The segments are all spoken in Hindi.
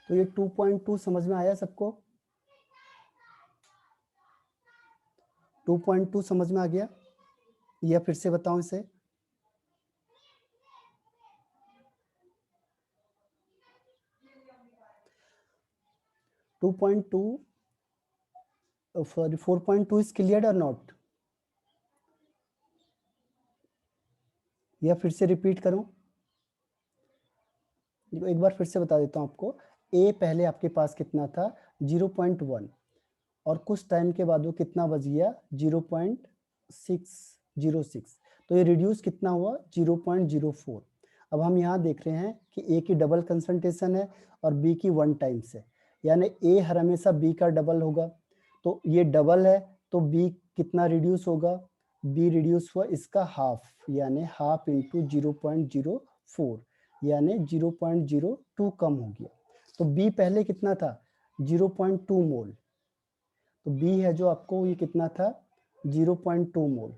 तो ये 2.2 समझ में आया सबको? 2.2 समझ में आ गया या फिर से बताऊं इसे? sorry 4.2 is cleared or not? या फिर से रिपीट करूं? एक बार फिर से बता देता हूं आपको। ए पहले आपके पास कितना था? 0.1 और कुछ टाइम के बाद वो कितना बच गया? 0.606। तो ये रिड्यूस कितना हुआ? 0.04। अब हम यहाँ देख रहे हैं कि ए की डबल कंसंट्रेशन है और बी की 1 टाइम्स है, यानी ए हर हमेशा बी का डबल होगा। तो ये डबल है तो बी कितना रिड्यूस होगा? बी रिड्यूस हुआ इसका हाफ, यानी हाफ इंटू 0.04, यानी 0.02 कम हो गया। तो बी पहले कितना था? 0.2 मोल। तो बी है जो आपको ये कितना था? 0.2 मोल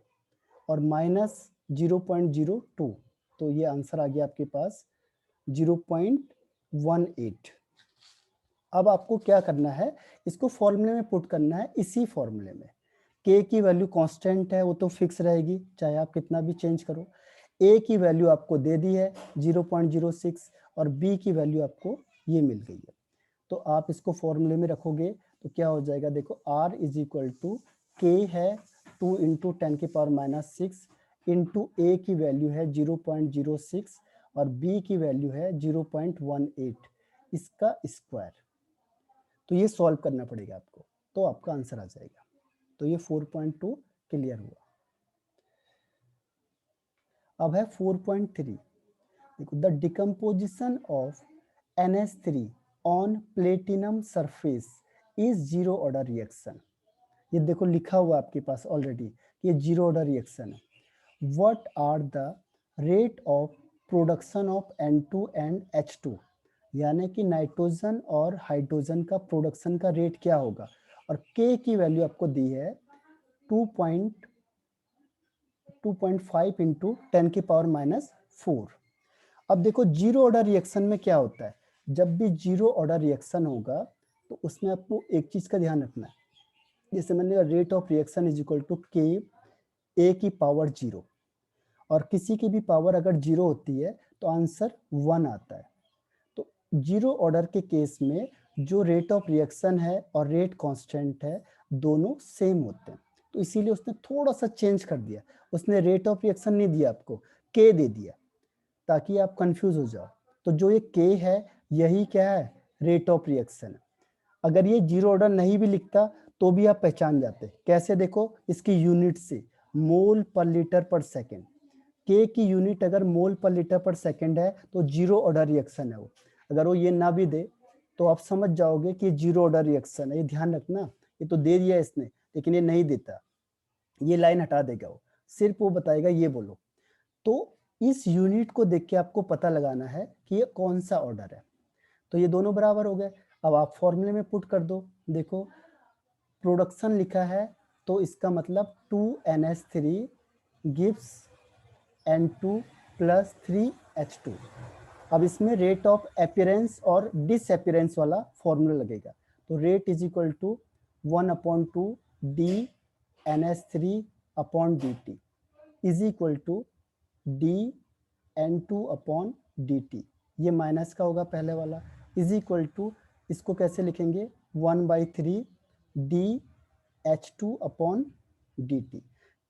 और माइनस 0.02, तो ये आंसर आ गया आपके पास 0.18। अब आपको क्या करना है? इसको फॉर्मूले में पुट करना है, इसी फॉर्मूले में। के की वैल्यू कांस्टेंट है, वो तो फिक्स रहेगी चाहे आप कितना भी चेंज करो। ए की वैल्यू आपको दे दी है 0.06 और बी की वैल्यू आपको ये मिल गई है। तो आप इसको फॉर्मूले में रखोगे तो क्या हो जाएगा? देखो R इज इक्वल टू के है 2 इंटू 10⁻⁻6 इंटू ए की वैल्यू है 0.06 और बी की वैल्यू है 0.18, इसका स्क्वायर। तो ये सॉल्व करना पड़ेगा आपको, तो आपका आंसर आ जाएगा। तो ये 4.2 क्लियर हुआ। अब है 4.3। देखो, the decomposition of NH3 on platinum surface is zero order reaction. ये देखो लिखा हुआ आपके पास ऑलरेडी, ये जीरो ऑर्डर रिएक्शन है। What are the rate of production of N2 and H2, यानी कि नाइट्रोजन और हाइड्रोजन का प्रोडक्शन का रेट क्या होगा? और के की वैल्यू आपको दी है 2.5 इंटू 10⁻⁻4। अब देखो जीरो ऑर्डर रिएक्शन में क्या होता है? जब भी जीरो ऑर्डर रिएक्शन होगा तो उसमें आपको एक चीज का ध्यान रखना है। जैसे मैंने rate of reaction is equal to K A की पावर 0, और किसी की भी पावर अगर 0 होती है तो आंसर 1 आता है। तो जीरो ऑर्डर के केस में जो रेट ऑफ रिएक्शन है और रेट कांस्टेंट है दोनों सेम होते हैं, तो इसीलिए उसने थोड़ा सा चेंज कर दिया। उसने रेट ऑफ रिएक्शन नहीं दिया आपको, के दे दिया, ताकि आप कंफ्यूज हो जाओ। तो जो ये के है यही क्या है? Rate of reaction. अगर ये जीरो ऑर्डर नहीं भी लिखता तो भी आप पहचान जाते। कैसे? देखो इसकी यूनिट से, मोल पर लीटर पर सेकेंड। के की यूनिट अगर मोल पर लीटर पर सेकेंड है तो जीरो ऑर्डर रिएक्शन है वो। अगर वो ये ना भी दे तो आप समझ जाओगे कि जीरो ऑर्डर रिएक्शन है। ये ध्यान रखना, ये तो दे दिया इसने लेकिन ये नहीं देता, ये लाइन हटा देगा वो, सिर्फ वो बताएगा ये बोलो। तो इस यूनिट को देख के आपको पता लगाना है कि ये कौन सा ऑर्डर है। तो ये दोनों बराबर हो गए। अब आप फॉर्मूले में पुट कर दो। देखो प्रोडक्शन लिखा है तो इसका मतलब 2NH3 gives N2 plus 3H2। अब इसमें रेट ऑफ अपीयरेंस और डिसअपीयरेंस वाला फॉर्मूला लगेगा। तो rate is equal to 1/2 dNH3 upon dt is equal to dN2/dt। ये माइनस का होगा पहले वाला, इज इक्वल टू, इसको कैसे लिखेंगे? 1/3 dH2/dt।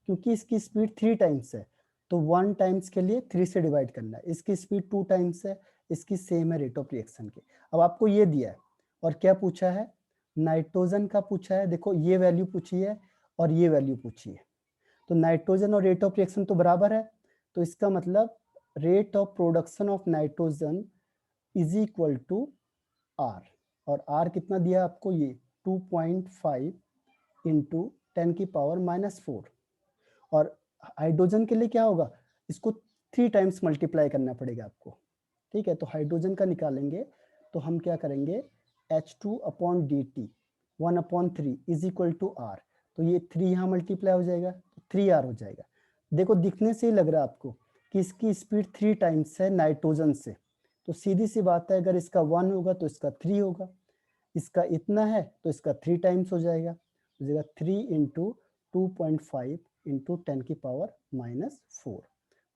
क्योंकि इसकी स्पीड 3 टाइम्स है तो 1 टाइम्स के लिए 3 से डिवाइड करना है। इसकी स्पीड 2 टाइम्स है, इसकी सेम है रेट ऑफ रिएक्शन के। अब आपको ये दिया है और क्या पूछा है? नाइट्रोजन का पूछा है। देखो ये वैल्यू पूछी है और ये वैल्यू पूछी है, तो नाइट्रोजन और रेट ऑफ रिएक्शन तो बराबर है। तो इसका मतलब rate of production of nitrogen is equal to R, और आर कितना दिया आपको? ये 2.5 इंटू 10⁻⁻4। और हाइड्रोजन के लिए क्या होगा? इसको 3 टाइम्स मल्टीप्लाई करना पड़ेगा आपको। ठीक है, तो हाइड्रोजन का निकालेंगे तो हम क्या करेंगे? H2/dt 1/3 is equal to are. तो ये 3 यहाँ मल्टीप्लाई हो जाएगा तो 3R हो जाएगा। देखो दिखने से ही लग रहा है आपको कि इसकी स्पीड 3 टाइम्स है नाइट्रोजन से, तो सीधी सी बात है, अगर इसका 1 होगा तो इसका 3 होगा, इसका इतना है तो इसका 3 टाइम्स हो जाएगा, हो जाएगा 3 इंटू 2.5 इंटू 10 की पावर -4।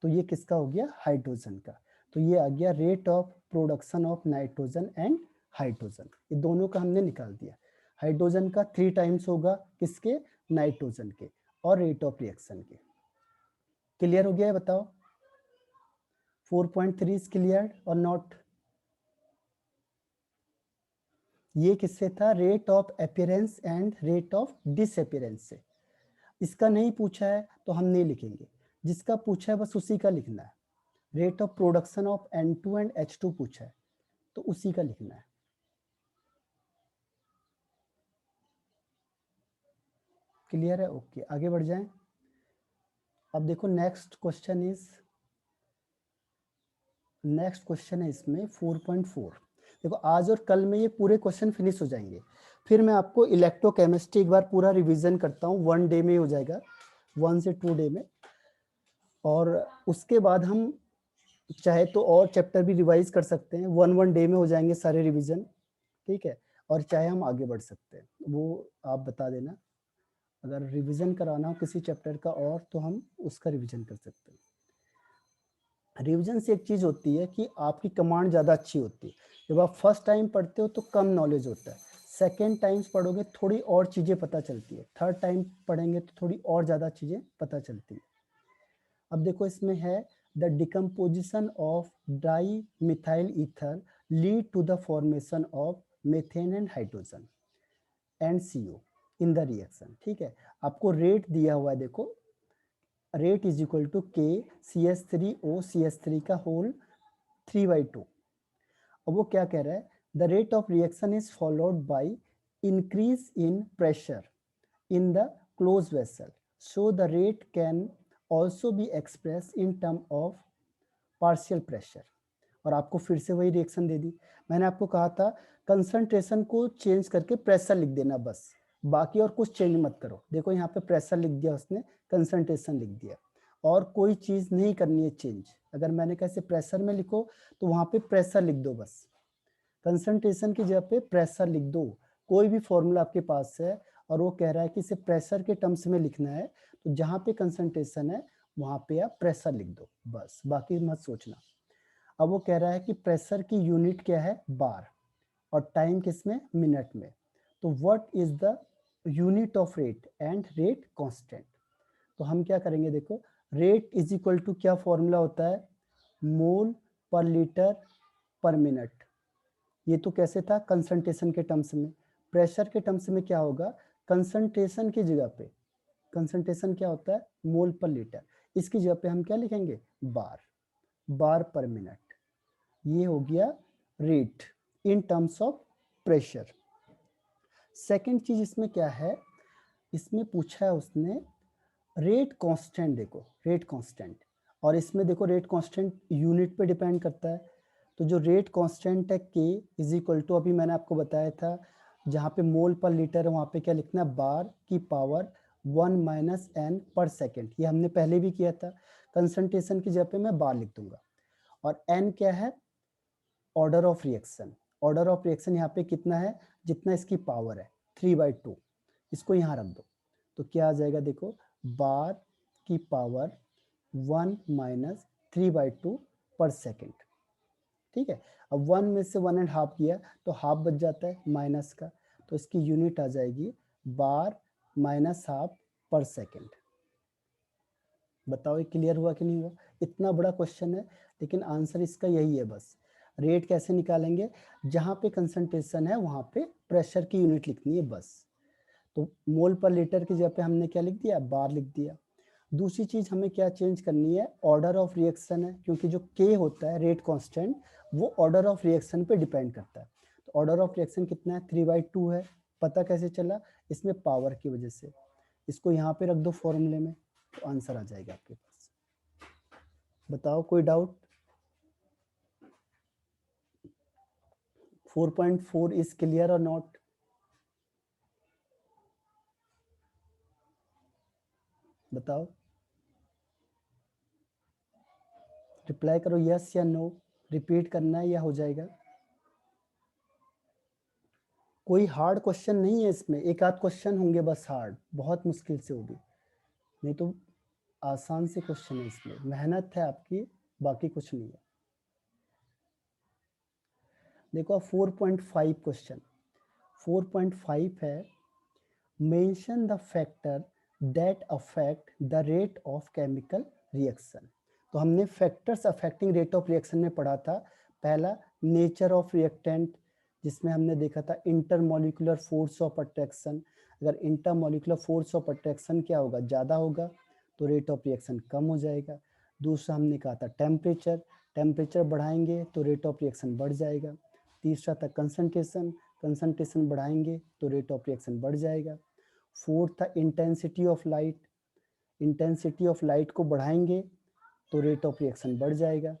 तो ये किसका हो गया? हाइड्रोजन का। तो ये आ गया rate of production of nitrogen and hydrogen, ये दोनों का हमने निकाल दिया। हाइड्रोजन का 3 टाइम्स होगा किसके? नाइट्रोजन के, और रेट ऑफ रिएक्शन के। क्लियर हो गया है? बताओ 4.3 इज क्लियर और नॉट? ये किससे था? Rate of appearance and rate of disappearance से। इसका नहीं पूछा है तो हम नहीं लिखेंगे, जिसका पूछा है बस उसी का लिखना है। Rate of production of N2 and H2 पूछा है तो उसी का लिखना है। क्लियर है? ओके, आगे बढ़ जाएं। अब देखो नेक्स्ट क्वेश्चन है इसमें 4.4। देखो आज और कल में ये पूरे क्वेश्चन फिनिश हो जाएंगे, फिर मैं आपको इलेक्ट्रोकेमिस्ट्री एक बार पूरा रिवीजन करता हूँ, 1 डे में हो जाएगा, 1 से 2 डे में। और उसके बाद हम चाहे तो और चैप्टर भी रिवाइज कर सकते हैं, 1 डे में हो जाएंगे सारे रिवीजन, ठीक है। और चाहे हम आगे बढ़ सकते हैं, वो आप बता देना। अगर रिवीजन कराना हो किसी चैप्टर का और तो हम उसका रिवीजन कर सकते हैं। रिवीजन से एक चीज़ होती है कि आपकी कमांड ज़्यादा अच्छी होती है। जब आप फर्स्ट टाइम पढ़ते हो तो कम नॉलेज होता है, सेकेंड टाइम्स पढ़ोगे थोड़ी और चीज़ें पता चलती है, थर्ड टाइम पढ़ेंगे तो थोड़ी और ज़्यादा चीज़ें पता चलती है। अब देखो इसमें है the decomposition of dimethyl ether lead to the formation of methane and hydrogen and CO in the reaction. ठीक है, आपको रेट दिया हुआ है, देखो rate is equal to K CH3O CH3 का होल 3/2। अब वो क्या कह रहा है? The rate of reaction is followed by increase in pressure in the closed vessel, so the rate can also be expressed in term of partial pressure। और आपको फिर से वही रिएक्शन दे दी। मैंने आपको कहा था कंसंट्रेशन को चेंज करके प्रेशर लिख देना बस, बाकी और कुछ चेंज मत करो। देखो यहाँ पे प्रेशर लिख दिया उसने, कंसंट्रेशन लिख दिया, और कोई चीज नहीं करनी है चेंज। अगर मैंने कैसे प्रेशर में लिखो तो वहां पे प्रेशर लिख दो बस, कंसंट्रेशन की जगह पे प्रेशर लिख दो। कोई भी फॉर्मूला आपके पास है और वो कह रहा है कि इसे प्रेशर के टर्म्स में लिखना है, तो जहां पे कंसंट्रेशन है वहां पे आप प्रेशर लिख दो बस, बाकी मत सोचना। अब वो कह रहा है कि प्रेशर की यूनिट क्या है? बार, और टाइम किसमें? मिनट में। तो what is the unit of rate and rate constant? तो हम क्या करेंगे, देखो रेट इज इक्वल टू क्या फॉर्मूला होता है? मोल पर लीटर पर मिनट। ये तो कैसे था? कंसंट्रेशन के टर्म्स में। प्रेशर के टर्म्स में क्या होगा? कंसंट्रेशन की जगह पे, कंसंट्रेशन क्या होता है? मोल पर लीटर, इसकी जगह पे हम क्या लिखेंगे? बार, बार पर मिनट। ये हो गया rate in terms of pressure. Second चीज इसमें क्या है, इसमें पूछा है उसने रेट कांस्टेंट। देखो रेट कांस्टेंट, और इसमें देखो रेट कांस्टेंट यूनिट पे डिपेंड करता है। तो जो रेट कांस्टेंट है K इज इक्वल टू, अभी मैंने आपको बताया था जहाँ पे मोल पर लीटर है वहाँ पे क्या लिखना है? बार की पावर 1 - n पर सेकेंड। ये हमने पहले भी किया था। कंसंट्रेशन की जगह पे मैं बार लिख दूंगा, और n क्या है? Order of reaction. Order of reaction यहाँ पे कितना है? जितना इसकी पावर है 3/2, इसको यहाँ रख दो। तो क्या आ जाएगा? देखो बार की पावर 1 - 3/2 पर सेकेंड। ठीक है, अब 1 में से 1.5 किया तो हाफ बच जाता है माइनस का, तो इसकी यूनिट आ जाएगी बार -हाफ पर सेकेंड। बताओ ये क्लियर हुआ कि नहीं हुआ? इतना बड़ा क्वेश्चन है लेकिन आंसर इसका यही है बस। रेट कैसे निकालेंगे? जहाँ पे कंसंट्रेशन है वहाँ पे प्रेशर की यूनिट लिखनी है बस। तो मोल पर लीटर की जगह पे हमने क्या लिख दिया? बार लिख दिया। दूसरी चीज हमें क्या चेंज करनी है? ऑर्डर ऑफ रिएक्शन है, क्योंकि जो K होता है रेट कांस्टेंट, वो ऑर्डर ऑफ रिएक्शन पे डिपेंड करता है। तो ऑर्डर ऑफ रिएक्शन कितना है? 3/2 है। पता कैसे चला? इसमें पावर की वजह से। इसको यहाँ पे रख दो फॉर्मूले में, तो आंसर आ जाएगा आपके पास। बताओ कोई डाउट? 4.4 इज क्लियर और नॉट? बताओ, रिप्लाई करो यस या नो। रिपीट करना है या हो जाएगा? कोई हार्ड क्वेश्चन नहीं है इसमें, एक आध क्वेश्चन होंगे बस हार्ड, बहुत मुश्किल से होगी, नहीं तो आसान से क्वेश्चन है इसमें, मेहनत है आपकी, बाकी कुछ नहीं है। देखो 4.5 क्वेश्चन, 4.5 है, mention the factor that affect the rate of chemical reaction. तो हमने factors affecting rate of reaction में पढ़ा था। पहला नेचर ऑफ रिएक्टेंट, जिसमें हमने देखा था इंटरमोलिकुलर फोर्स ऑफ अट्रैक्शन। अगर इंटरमोलिकुलर फोर्स ऑफ अट्रैक्शन क्या होगा, ज़्यादा होगा तो रेट ऑफ रिएक्शन कम हो जाएगा। दूसरा हमने कहा था टेम्परेचर, टेम्परेचर बढ़ाएंगे तो रेट ऑफ रिएक्शन बढ़ जाएगा। तीसरा था कंसंट्रेशन, कंसंट्रेशन बढ़ाएंगे तो रेट ऑफ रिएक्शन बढ़ जाएगा। फोर्थ था intensity of light, intensity of light को बढ़ाएंगे तो रेट ऑफ रिएक्शन बढ़ जाएगा।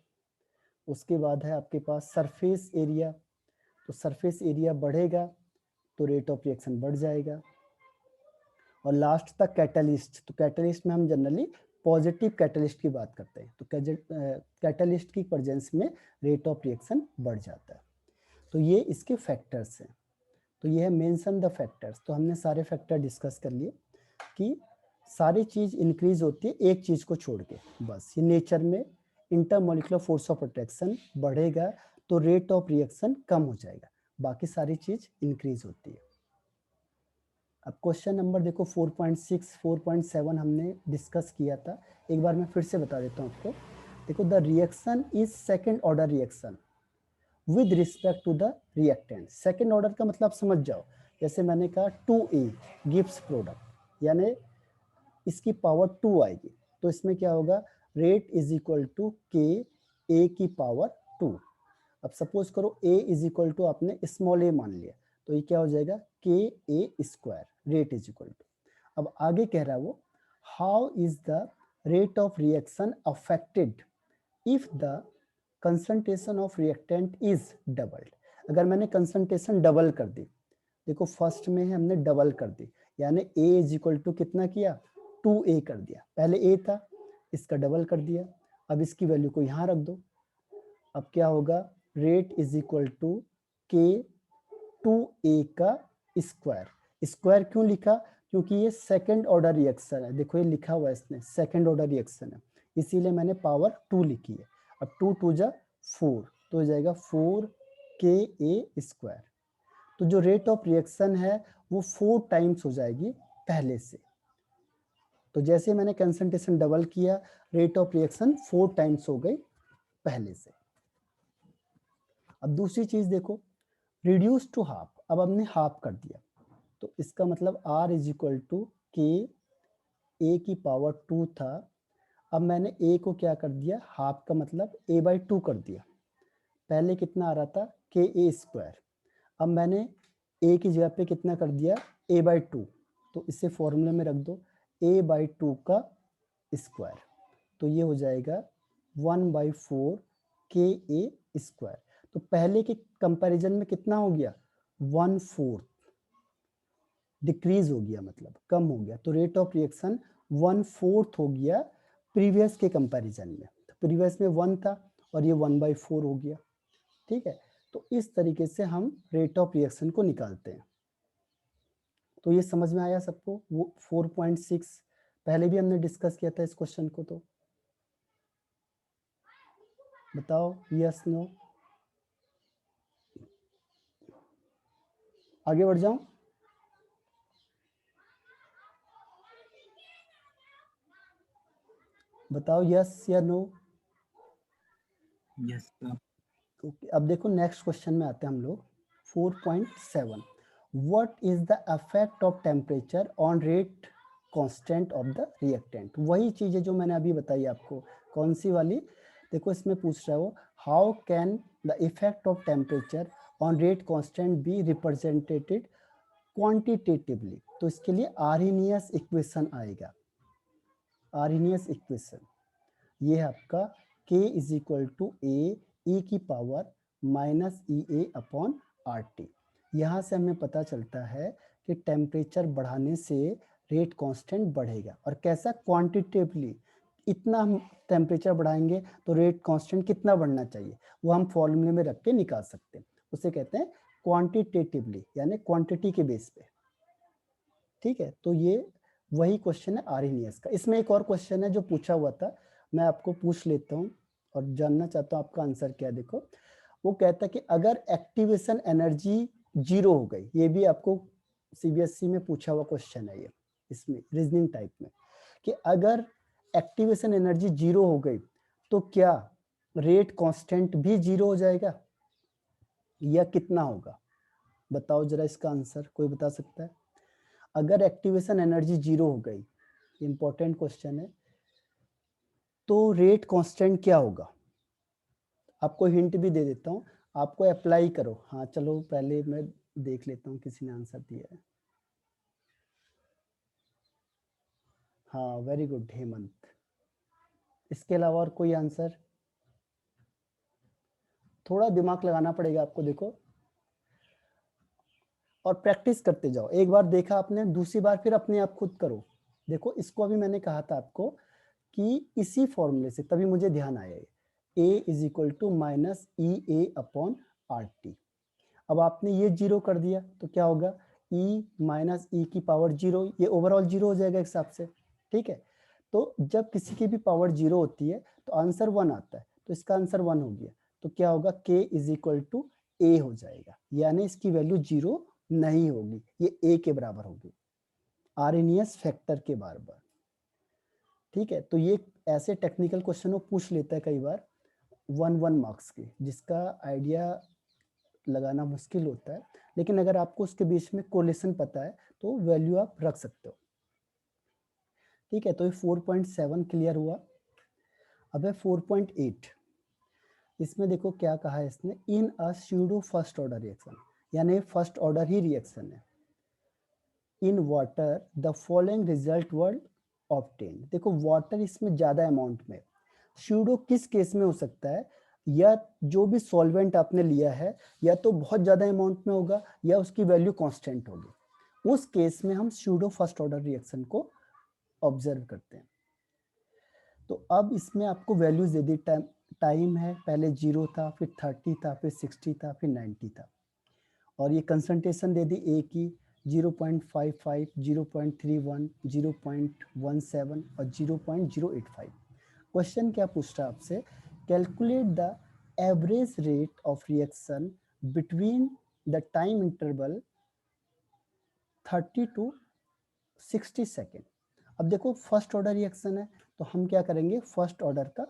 उसके बाद है आपके पास सरफेस एरिया, तो सरफेस एरिया बढ़ेगा तो रेट ऑफ रिएक्शन बढ़ जाएगा। और लास्ट था कैटलिस्ट, तो कैटलिस्ट में हम जनरली पॉजिटिव कैटलिस्ट की बात करते हैं, तो कैटलिस्ट की प्रेजेंस में रेट ऑफ रिएक्शन बढ़ जाता है। तो ये इसके फैक्टर्स हैं। तो ये है मेंशन द फैक्टर्स। तो हमने सारे फैक्टर डिस्कस कर लिए कि सारी चीज़ इंक्रीज होती है एक चीज़ को छोड़ के, बस ये नेचर में इंटरमोलिकुलर फोर्स ऑफ अट्रैक्शन बढ़ेगा तो रेट ऑफ रिएक्शन कम हो जाएगा, बाकी सारी चीज़ इंक्रीज होती है। अब क्वेश्चन नंबर देखो 4.6, 4.7 हमने डिस्कस किया था, एक बार मैं फिर से बता देता हूँ आपको। देखो the reaction is second order reaction with respect to the reactant. Second order का मतलब समझ जाओ, जैसे मैंने कहा 2A गिव्स प्रोडक्ट, यानी इसकी पावर 2 आएगी, तो इसमें क्या होगा, rate is equal to K A की पावर 2। अब सपोज करो a इज इक्वल टू आपने स्मॉल a मान लिया, तो ये क्या हो जाएगा k A square, rate is equal to. अब आगे कह रहा है वो, how is the rate of reaction affected if the concentration of reactant is doubled. अगर मैंने कंसंट्रेशन डबल कर दी, देखो फर्स्ट में है हमने डबल कर दी, यानी a इज इक्वल टू कितना किया, 2A कर दिया, पहले a था इसका डबल कर दिया, अब इसकी वैल्यू को यहाँ रख दो। अब क्या होगा, रेट इज इक्वल टू के 2A का स्क्वायर। स्क्वायर क्यों लिखा, क्योंकि ये सेकंड ऑर्डर रिएक्शन है, देखो ये लिखा हुआ है इसने सेकंड ऑर्डर रिएक्शन है, इसीलिए मैंने पावर 2 लिखी है। अब 2 2 जा 4, तो हो जाएगा 4KA स्क्वायर। तो जो रेट ऑफ रिएक्शन है वो 4 टाइम्स हो जाएगी पहले से। तो जैसे मैंने कंसंट्रेशन डबल किया, रेट ऑफ रिएक्शन 4 टाइम्स हो गई पहले से। अब दूसरी चीज देखो, रिड्यूस टू हाफ, अब हमने हाफ कर दिया, तो इसका मतलब R is equal to K A की पावर 2 था, अब मैंने a को क्या कर दिया, हाफ का मतलब a/2 कर दिया। पहले कितना आ रहा था, के ए स्क्वायर, अब मैंने a की जगह पे कितना कर दिया, a/2, तो इसे फॉर्मूले में रख दो, a/2 का स्क्वायर, तो ये हो जाएगा 1/4 के ए स्क्वायर। तो पहले के कंपैरिजन में कितना हो गया, 1/4 डिक्रीज हो गया, मतलब कम हो गया, तो रेट ऑफ रिएक्शन 1/4 हो गया प्रीवियस के कंपैरिजन में। तो प्रीवियस में 1 था और ये 1/4 हो गया, ठीक है। तो इस तरीके से हम रेट ऑफ रिएक्शन को निकालते हैं। तो ये समझ में आया सबको, वो 4.6 पहले भी हमने डिस्कस किया था इस क्वेश्चन को, तो बताओ यस नो। आगे बढ़ जाऊं, बताओ यस या नो। Yes sir. ओके, अब देखो नेक्स्ट क्वेश्चन में आते हैं हम लोग 4.7, what is the effect of temperature on rate constant of the reactant. वही चीज़ है जो मैंने अभी बताई आपको, कौन सी वाली, देखो इसमें पूछ रहा हो, how can the effect of temperature on rate constant be represented quantitatively. तो इसके लिए आर्हेनियस इक्वेशन आएगा, आर्हेनियस इक्वेशन ये है आपका k इज इक्वल टू ए ई की power minus E A upon R T. यहाँ से हमें पता चलता है कि टेम्परेचर बढ़ाने से रेट कांस्टेंट बढ़ेगा, और कैसा, क्वांटिटेटिवली, इतना हम टेम्परेचर बढ़ाएंगे तो रेट कांस्टेंट कितना बढ़ना चाहिए, वो हम फॉर्मूले में रख के निकाल सकते हैं। उसे कहते हैं क्वांटिटेटिवली, यानी क्वांटिटी के बेस पे। ठीक है, तो ये वही क्वेश्चन है आर्हेनियस का। इसमें एक और क्वेश्चन है जो पूछा हुआ था, मैं आपको पूछ लेता हूँ और जानना चाहता हूँ आपका आंसर क्या है। देखो, वो कहता है कि अगर एक्टिवेशन एनर्जी 0 हो गई, ये भी आपको सीबीएसई में पूछा हुआ क्वेश्चन है ये, इसमें रीजनिंग टाइप में, कि अगर एक्टिवेशन एनर्जी 0 हो गई तो क्या रेट कांस्टेंट भी 0 हो जाएगा या कितना होगा? बताओ जरा इसका आंसर, कोई बता सकता है? अगर एक्टिवेशन एनर्जी 0 हो गई, इंपॉर्टेंट क्वेश्चन है, तो रेट कांस्टेंट क्या होगा? आपको हिंट भी दे देता हूँ, आपको अप्लाई करो। हाँ चलो, पहले मैं देख लेता हूँ किसी ने आंसर दिया है। हाँ, वेरी गुड हेमंत। इसके अलावा और कोई आंसर? थोड़ा दिमाग लगाना पड़ेगा आपको, देखो, और प्रैक्टिस करते जाओ। एक बार देखा आपने, दूसरी बार फिर अपने आप खुद करो। देखो, इसको अभी मैंने कहा था आपको कि इसी फॉर्मूले से, तभी मुझे ध्यान आया, A is equal to minus E A upon R T. अब आपने ये 0 कर दिया तो क्या होगा, e माइनस ई की पावर 0, ये ओवरऑल 0 हो जाएगा हिसाब से। ठीक है, तो जब किसी की भी पावर 0 होती है तो आंसर 1 आता है, तो इसका आंसर 1 हो गया। तो क्या होगा, k इज इक्वल टू ए हो जाएगा, यानी इसकी वैल्यू 0 नहीं होगी, ये a के बराबर होगी, आर्हेनियस फैक्टर के बराबर। ठीक है, तो ये ऐसे टेक्निकल क्वेश्चन वो पूछ लेता है कई बार 1 मार्क्स के, जिसका आइडिया लगाना मुश्किल होता है, लेकिन अगर आपको उसके बीच में कोलेशन पता है तो वैल्यू आप रख सकते हो। ठीक है, तो ये 4.7 क्लियर हुआ। अब है 4.8। इसमें देखो क्या कहा है इसने, इन अ स्यूडो फर्स्ट ऑर्डर रिएक्शन, यानी फर्स्ट ऑर्डर ही रिएक्शन है। In water the following result were obtain. देखो, वाटर इसमें ज्यादा अमाउंट में, स्यूडो किस केस में हो सकता है, या जो भी सॉल्वेंट आपने लिया है या तो बहुत ज्यादा अमाउंट में होगा या उसकी वैल्यू कांस्टेंट होगी, उस केस में हम स्यूडो फर्स्ट ऑर्डर रिएक्शन को ऑब्जर्व करते हैं। तो अब इसमें आपको वैल्यूज दे दी, टाइम है, पहले 0 था, फिर 30 था, फिर 60 था, फिर 90 था, और ये कंसंट्रेशन दे दी ए की 0.55, 0.31, 0.17 और 0.085। क्वेश्चन क्या पूछ रहा है आपसे, calculate the average rate of reaction between the time interval 30 to 60 second. अब देखो, फर्स्ट ऑर्डर रिएक्शन है तो हम क्या करेंगे, फर्स्ट ऑर्डर का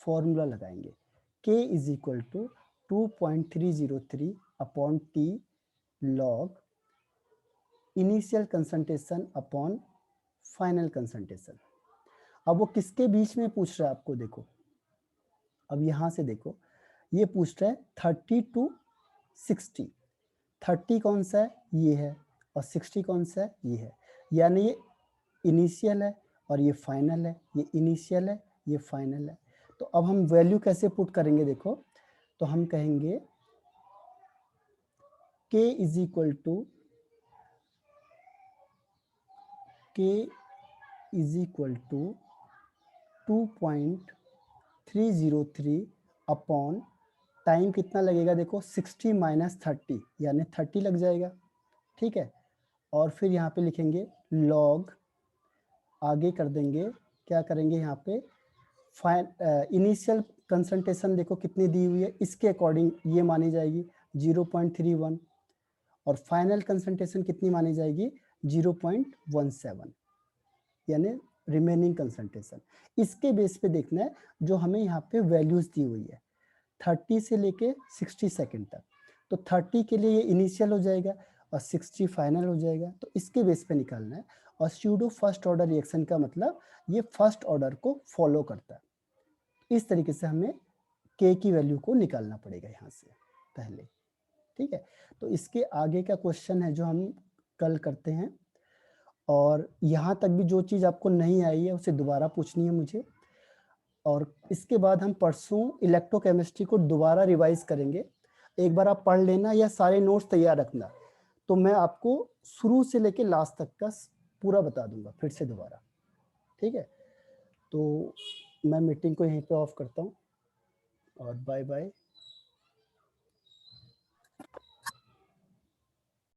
फॉर्मूला लगाएंगे, k is equal to 2.303 upon T log initial concentration upon final concentration. अब वो किसके बीच में पूछ रहा है आपको, देखो, अब यहां से देखो, ये पूछ रहा है 30 टू 60। 30 कौन सा है, ये है, और 60 कौन सा है, ये है, यानी ये इनिशियल है और ये फाइनल है, ये इनिशियल है, ये फाइनल है। तो अब हम वैल्यू कैसे पुट करेंगे, देखो, तो हम कहेंगे k is equal to k is equal to 2.303 upon time कितना लगेगा, देखो 60 माइनस 30, यानी 30 लग जाएगा। ठीक है, और फिर यहाँ पे लिखेंगे लॉग, आगे कर देंगे, क्या करेंगे यहाँ पे, इनिशियल कंसंट्रेशन देखो कितनी दी हुई है, इसके अकॉर्डिंग ये मानी जाएगी 0.31, और फाइनल कंसंट्रेशन कितनी मानी जाएगी 0.17, यानी रिमेनिंग कंसंट्रेशन। इसके बेस पे देखना है जो हमें यहाँ पे वैल्यूज दी हुई है 30 से लेके 60 सेकेंड तक, तो 30 के लिए ये इनिशियल हो जाएगा और 60 फाइनल हो जाएगा, तो इसके बेस पे निकालना है। और स्यूडो फर्स्ट ऑर्डर रिएक्शन का मतलब ये फर्स्ट ऑर्डर को फॉलो करता है। इस तरीके से हमें k की वैल्यू को निकालना पड़ेगा यहाँ से पहले। ठीक है, तो इसके आगे का क्वेश्चन है जो हम कल करते हैं, और यहाँ तक भी जो चीज़ आपको नहीं आई है उसे दोबारा पूछनी है मुझे, और इसके बाद हम परसों इलेक्ट्रोकेमिस्ट्री को दोबारा रिवाइज करेंगे। एक बार आप पढ़ लेना या सारे नोट्स तैयार रखना, तो मैं आपको शुरू से लेके लास्ट तक का पूरा बता दूंगा फिर से दोबारा। ठीक है, तो मैं मीटिंग को यहीं पे ऑफ करता हूँ और बाय बाय।